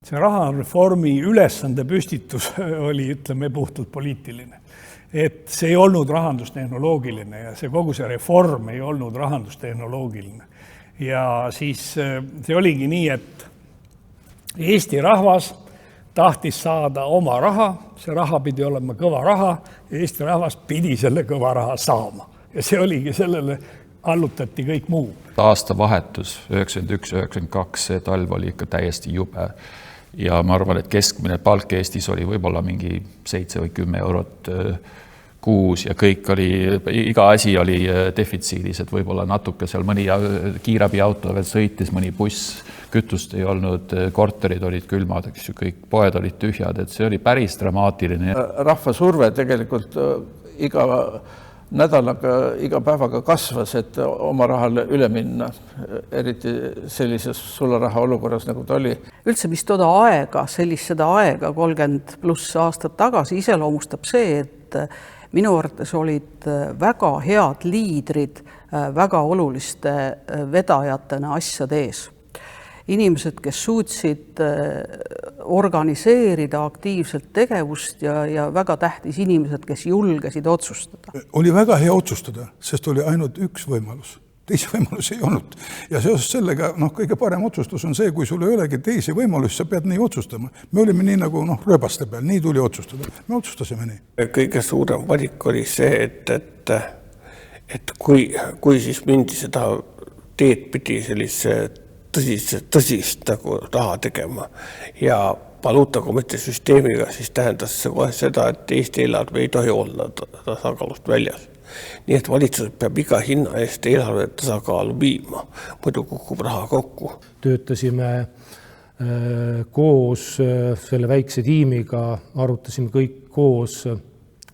see rahareformi ülesande püstitus oli, ütleme, puhtalt poliitiline. Et see ei olnud rahandustehnoloogiline ja see kogu see reform ei olnud rahandustehnoloogiline. Ja siis see oligi nii, et Eesti rahvas tahtis saada oma raha, see raha pidi olema kõva raha ja Eesti rahvas pidi selle kõva raha saama. Ja see oligi sellele allutati kõik muu. Aastavahetus 91-92, see talv oli ikka täiesti jube. Ja ma arvan, et keskmine palk Eestis oli võib-olla mingi 7 või 10 eurot kuus ja kõik oli, iga asi oli defitsiidis, et võib-olla natuke seal mõni kiirabiauto veel sõitis, mõni buss, kütust ei olnud, korterid olid külmad, kõik poed olid tühjad, et see oli päris dramaatiline. Rahva surve tegelikult iga nädalaga, iga päevaga kasvas, et oma rahale üle minna, eriti sellises sularaha olukorras, nagu ta oli. Üldse, mis toda aega, seda aega 30 pluss aastat tagasi iseloomustab see, et minu arvates olid väga head liidrid väga oluliste vedajatena asjade ees. Inimesed, kes suutsid organiseerida aktiivselt tegevust ja väga tähtis inimesed, kes julgesid otsustada. Oli väga hea otsustada, sest oli ainult üks võimalus. Teisi võimalusi ei olnud. Ja seoses sellega kõige parem otsustus on see, kui sul ei olegi teisi võimalusi, sa pead nii otsustama. Me olime nii nagu rööbaste peal, nii tuli otsustada. Me otsustasime nii. Kõige suurem valik oli see, et kui siis mindi seda teed pidi sellise tõsist nagu raha tegema ja valuutakomitee süsteemiga, siis tähendas see kohe seda, et Eesti eelarve ei tohi olla tasakaalust väljas. Nii et valitsus peab iga hinna eest eelarve tasakaalu viima, muidu kukub raha kokku. Töötasime koos selle väikse tiimiga, arutasime kõik koos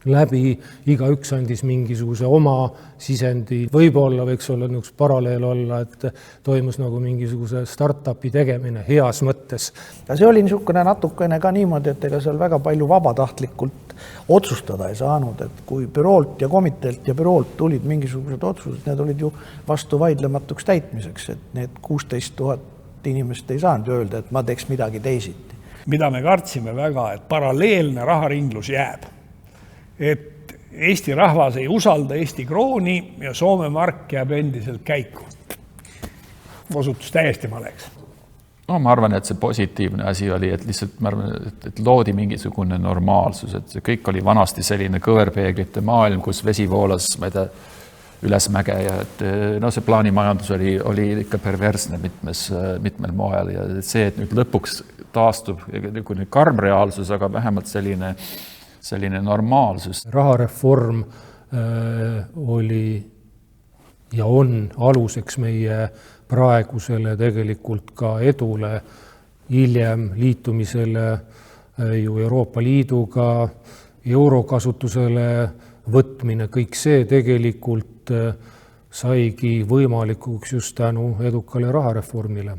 läbi, igaüks andis mingisuguse oma sisendi. Võib-olla võiks olla üks paralleel olla, et toimus nagu mingisuguse startupi tegemine heas mõttes. Ja see oli niisugune natukene ka niimoodi, et ega seal väga palju vabatahtlikult otsustada ei saanud, et kui büroolt ja komiteelt ja büroolt tulid mingisugused otsused, need olid ju vastu vaidlematuks täitmiseks, et need 16 000 inimest ei saanud öelda, et ma teeks midagi teisiti. Mida me kartsime väga, et paralleelne raharinglus jääb. Et Eesti rahvas ei usalda Eesti krooni ja Soome mark jääb endiselt käiku. Osutus täiesti maleks. No, ma arvan, et see positiivne asi oli, et lihtsalt ma arvan, et loodi mingisugune normaalsus, et see kõik oli vanasti selline kõverpeeglite maailm, kus vesi voolas üles mäge ja et see plaanimajandus oli ikka perversne mitmel moel ja see, et nüüd lõpuks taastub karm reaalsus, aga vähemalt selline normaalsus. Rahareform oli ja on aluseks meie praegusele tegelikult ka edule, hiljem liitumisele ju Euroopa Liiduga, eurokasutusele võtmine, kõik see tegelikult saigi võimalikuks just tänu edukale rahareformile.